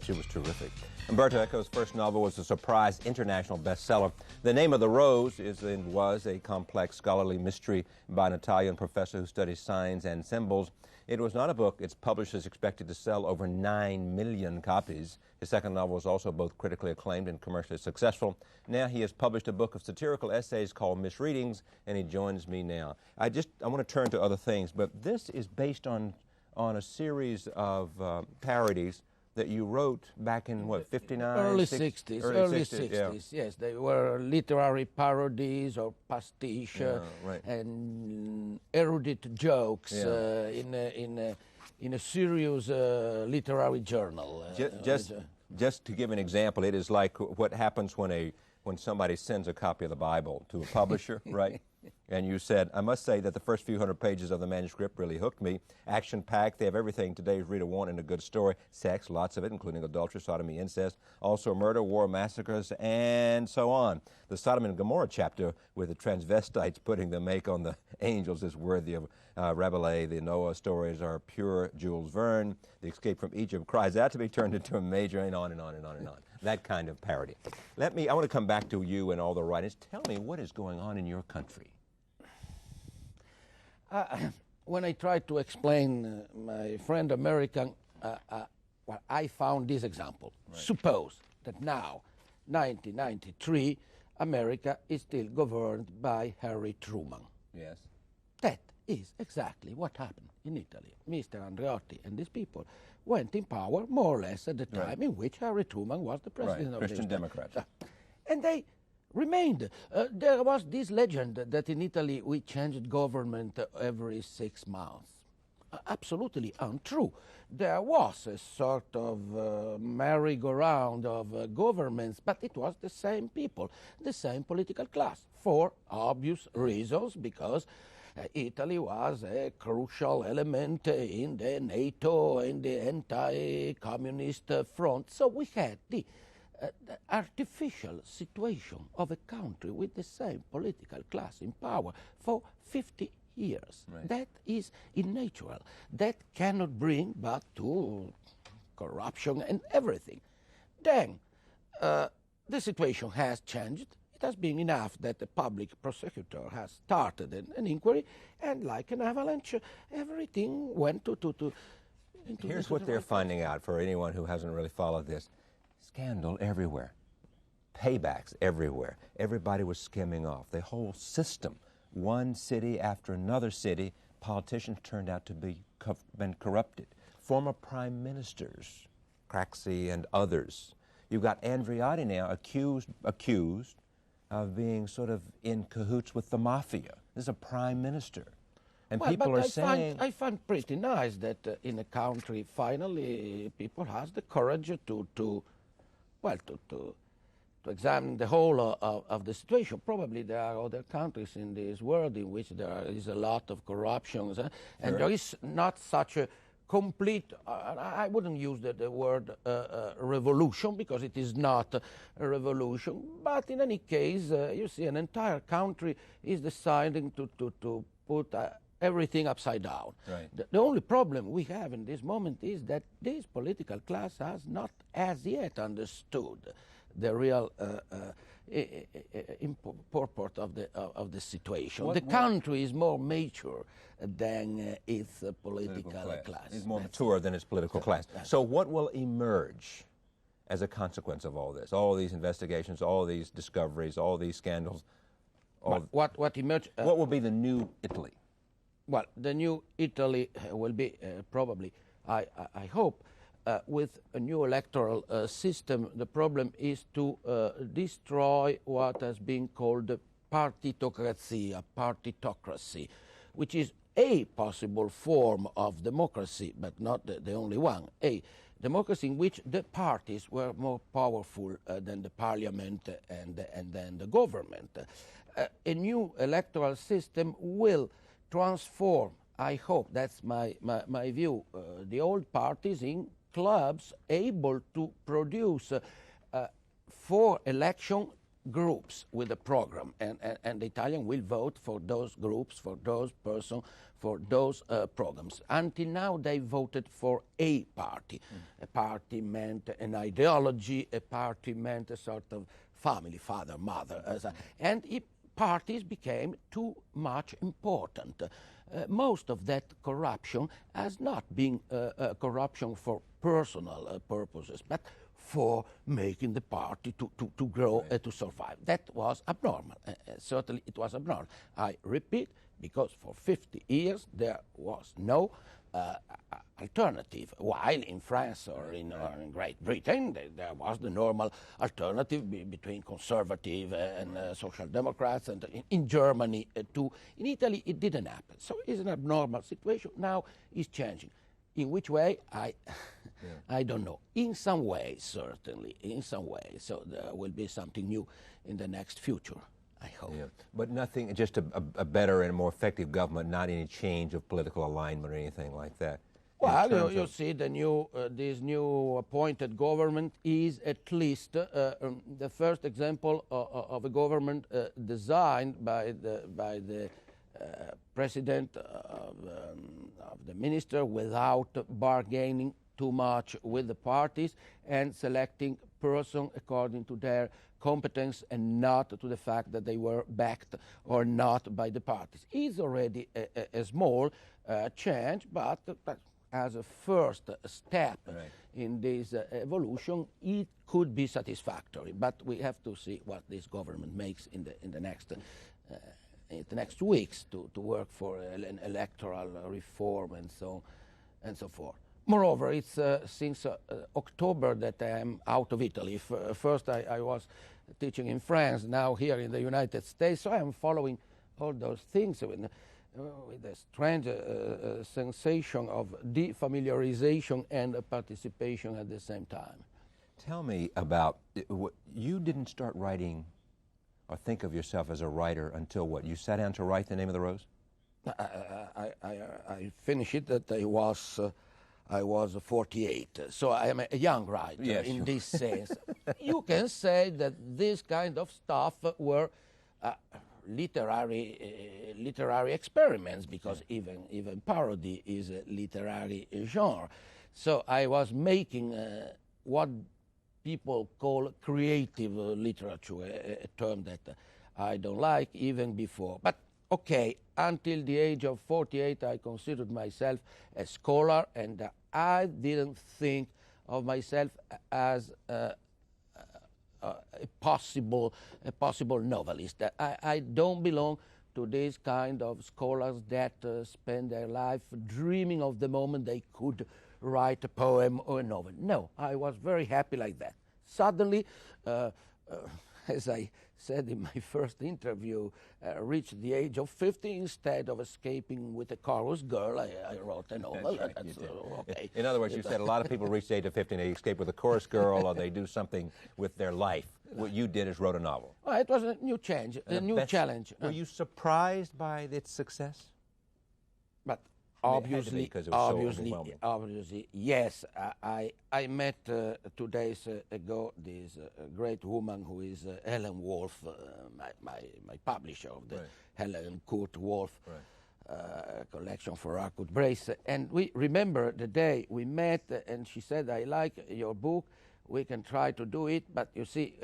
She was terrific. Umberto Eco's first novel was a surprise international bestseller. The Name of the Rose was a complex scholarly mystery by an Italian professor who studies signs and symbols. It was not a book its publishers expected to sell over 9 million copies. His second novel was also both critically acclaimed and commercially successful. Now he has published a book of satirical essays called Misreadings, and he joins me now. I want to turn to other things, but this is based on a series of parodies that you wrote back in, what, 59? Early 60s. Early 60s, yeah. Yes. They were literary parodies or pastiche Right. and erudite jokes in a serious literary journal. Just to give an example, it is like what happens when somebody sends a copy of the Bible to a publisher, right? And you said, I must say that the first few hundred pages of the manuscript really hooked me. Action-packed, they have everything today's reader want in a good story. Sex, lots of it, including adultery, sodomy, incest, also murder, war, massacres, and so on. The Sodom and Gomorrah chapter with the transvestites putting the make on the angels is worthy of Rabelais. The Noah stories are pure Jules Verne. The escape from Egypt cries out to be turned into a major, and on and on and on and on. That kind of parody. I want to come back to you and all the writings. Tell me what is going on in your country. When I tried to explain my friend American, well, I found this example. Right. Suppose that now, 1993, America is still governed by Harry Truman. Yes. That is exactly what happened in Italy. Mr. Andreotti and these people went in power more or less at the time in which Harry Truman was the president of Christian Democrats. And they remained. There was this legend that in Italy we changed government every 6 months. Absolutely untrue. There was a sort of merry-go-round of governments, but it was the same people, the same political class, for obvious reasons, because Italy was a crucial element in the NATO and the anti-communist front. So we had the artificial situation of a country with the same political class in power for 50 years. Right. That is unnatural. That cannot bring but to corruption and everything. Then the situation has changed. It has been enough that the public prosecutor has started an inquiry, and like an avalanche, everything went into Here's what they're finding out for anyone who hasn't really followed this. Scandal everywhere. Paybacks everywhere. Everybody was skimming off. The whole system, one city after another city, politicians turned out to be been corrupted. Former prime ministers, Craxi and others. You've got Andreotti now accused of being sort of in cahoots with the mafia. This is a prime minister. And people are saying... I find pretty nice that in a country, finally, people has the courage to examine the whole of the situation. Probably there are other countries in this world in which there is a lot of corruption, and there is not such a complete, I wouldn't use the word revolution, because it is not a revolution, but in any case, you see an entire country is deciding to put everything upside down. Right. The only problem we have in this moment is that this political class has not as yet understood the real purport of the situation. The country is more mature than its political class. It's more mature than its political class. So what will emerge as a consequence of all this? All these investigations, all these discoveries, all these scandals? What emerge? What will be the new Italy? Well, the new Italy will be probably, I hope, with a new electoral system. The problem is to destroy what has been called the partitocracy, which is a possible form of democracy, but not the only one. A democracy in which the parties were more powerful than the parliament and then the government. A new electoral system will transform, I hope, that's my view, the old parties in clubs able to produce for election groups with a program, and the Italian will vote for those groups, for those persons, for those programs. Until now, they voted for a party. A party meant an ideology, a party meant a sort of family, father, mother, and parties became too much important. Most of that corruption has not been corruption for personal purposes, but for making the party to grow and to survive. That was abnormal. Certainly it was abnormal. I repeat, because for 50 years there was no alternative, while in France or in Great Britain there was the normal alternative between conservative and social democrats, and in Germany too. In Italy it didn't happen. So it's an abnormal situation. Now it's changing. In which way, I don't know. In some way, certainly, in some way. So there will be something new in the next future, I hope. Yeah. But nothing, just a better and more effective government, not any change of political alignment or anything like that. Well, you see, this new appointed government is at least the first example of a government designed by the president of the minister without bargaining too much with the parties and selecting persons according to their competence and not to the fact that they were backed or not by the parties. It's already a small change, but as a first step in this evolution, it could be satisfactory. But we have to see what this government makes in the next weeks to work for an electoral reform and so forth. Moreover, it's since October that I am out of Italy. First I was teaching in France, now here in the United States, so I am following all those things with a strange sensation of defamiliarization and participation at the same time. Tell me about, you didn't start writing or think of yourself as a writer until what? You sat down to write The Name of the Rose? I finished it that I was 48, so I am a young writer in this sense. You can say that this kind of stuff were literary experiments, because even parody is a literary genre. So I was making what people call creative literature, a term that I don't like even before. But okay, until the age of 48, I considered myself a scholar, and I didn't think of myself as a possible novelist. I don't belong to this kind of scholars that spend their life dreaming of the moment they could write a poem or a novel. No, I was very happy like that. Suddenly, as I said in my first interview, reached the age of 50, instead of escaping with a chorus girl, I wrote a novel. That's right, okay. In other words, you said a lot of people reach the age of 50 and they escape with a chorus girl or they do something with their life. What you did is wrote a novel. Well, it was a new change, a new challenge. Were you surprised by its success? But obviously, yes. I met 2 days ago this great woman who is Helen Wolf, my publisher of the Helen Kurt Wolf collection for Harcourt Brace, and we remember the day we met, and she said, "I like your book. We can try to do it, but you see."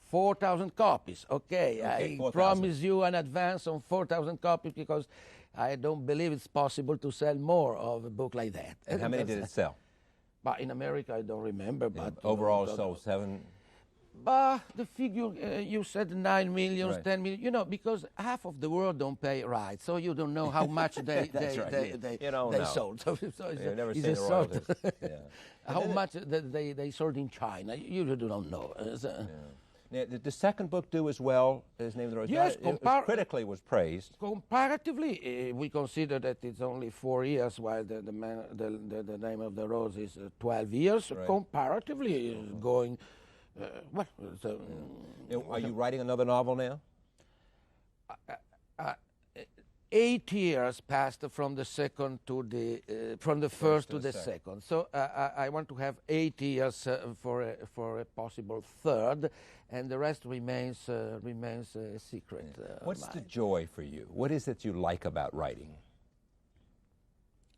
4,000 copies. Okay, I 4, promise you an advance on 4,000 copies, because I don't believe it's possible to sell more of a book like that. And how many did it sell? But in America, I don't remember. But overall, sold 7. But the figure you said 9 million, 10 million. You know, because half of the world don't pay rights, so you don't know how much they sold. So you've never seen the royalties. How much they sold in China? You do not know. Now, did the second book do as well as Name of the Rose? Yes, critically was praised. Comparatively, we consider that it's only 4 years, while the Name of the Rose is 12 years. Right. Comparatively, is going well. Are you writing another novel now? 8 years passed from the second to the from the first to the second. So I want to have 8 years for a possible third, and the rest remains a secret. What's the joy for you? What is it you like about writing?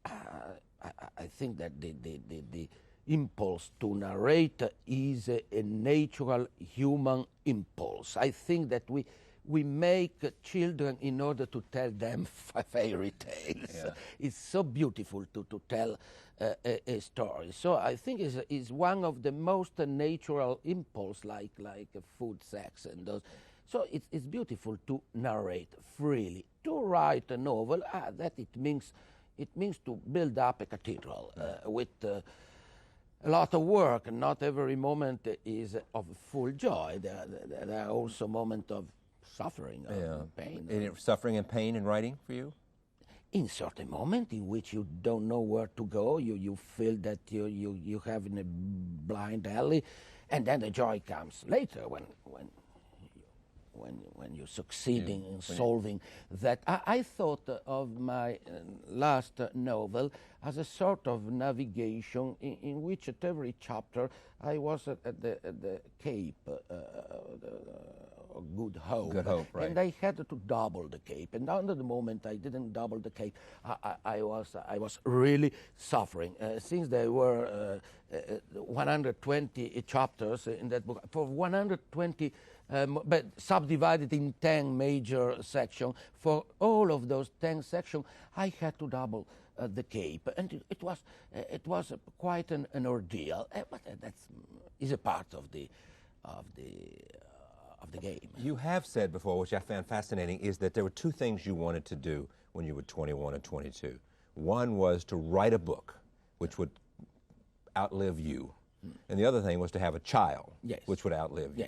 I think that the impulse to narrate is a natural human impulse. I think that we make children in order to tell them fairy tales. Yeah. It's so beautiful to tell a story. So I think is one of the most natural impulse, like food, sex, and those. So it's beautiful to narrate freely. To write a novel, that it means to build up a cathedral with a lot of work, and not every moment is of full joy. There are also moments of suffering, pain. Suffering and pain in writing for you? In certain moments in which you don't know where to go, you feel that you have in a blind alley, and then the joy comes later when you're succeeding in solving that. I thought of my last novel as a sort of navigation in which at every chapter I was at the Cape, Good Hope. Good Hope, right. And I had to double the Cape. And under the moment I didn't double the Cape, I was really suffering. Since there were 120 chapters in that book, for 120 but subdivided in 10 major sections. For all of those 10 sections, I had to double the Cape, and it was quite an ordeal. But that is a part of the game. You have said before, which I found fascinating, is that there were two things you wanted to do when you were 21 and 22. One was to write a book, which would outlive you, and the other thing was to have a child, which would outlive you.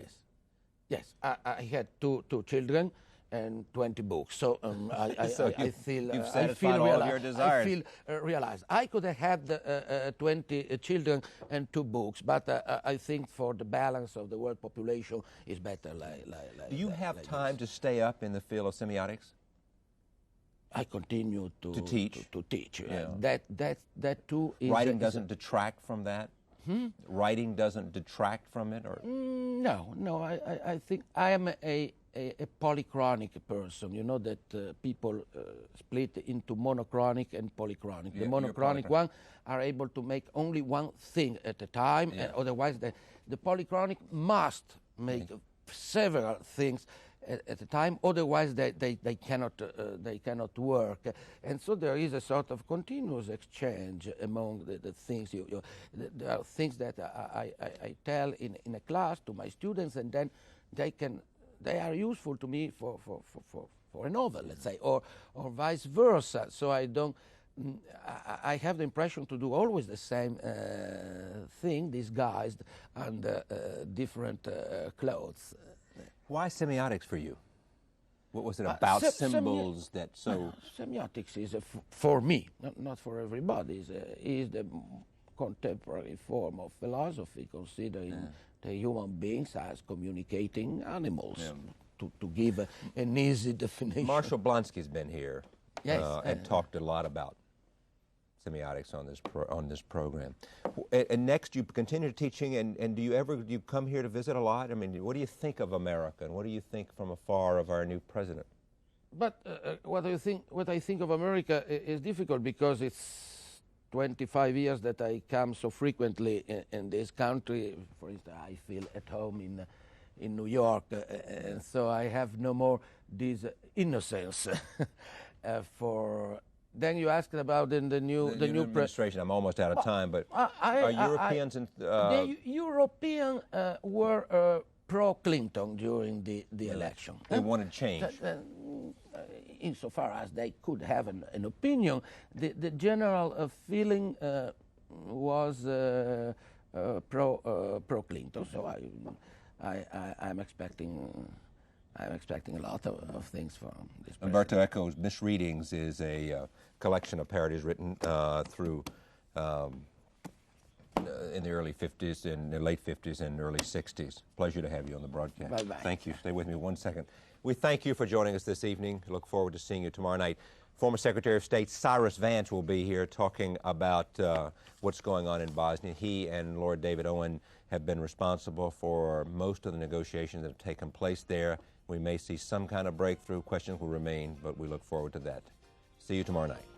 Yes, I had two children and 20 books. So I feel you've satisfied all of your desires. I feel realized I could have had 20 children and 2 books, but I think for the balance of the world population, it's better. Do you have time to stay up in the field of semiotics? I continue to teach. Yeah. That too is writing doesn't detract from that. Writing doesn't detract from it, or no. I think I am a polychronic person. You know that people split into monochronic and polychronic. The monochronic one are able to make only one thing at a time, and otherwise the polychronic must make several things at a time. Otherwise, they cannot work, and so there is a sort of continuous exchange among the things. There are things that I tell in a class to my students, and then they are useful to me for a novel, let's say, or vice versa. So I have the impression to do always the same thing, disguised under different clothes. Why semiotics for you? What was it about symbols that so... Semiotics is, for me, not for everybody, is the contemporary form of philosophy, considering the human beings as communicating animals, to give an easy definition. Marshall Blonsky's been here and talked a lot about semiotics on this program. And next, you continue teaching, and do you come here to visit a lot? I mean, what do you think of America, and what do you think from afar of our new president? But what I think of America is difficult, because it's 25 years that I come so frequently in this country. For instance, I feel at home in New York, and so I have no more this innocence for. Then you asked about the new administration. I'm almost out of time, but are Europeans the European were pro-Clinton during the election. They wanted change. Insofar as they could have an opinion, the general feeling was pro-Clinton. So I'm expecting. I'm expecting a lot of things from this. Umberto Eco's Misreadings is a collection of parodies written through in the early 50s, in the late 50s and early 60s. Pleasure to have you on the broadcast. Bye-bye. Thank you. Stay with me 1 second. We thank you for joining us this evening. Look forward to seeing you tomorrow night. Former Secretary of State Cyrus Vance will be here talking about what's going on in Bosnia. He and Lord David Owen have been responsible for most of the negotiations that have taken place there. We may see some kind of breakthrough. Questions will remain, but we look forward to that. See you tomorrow night.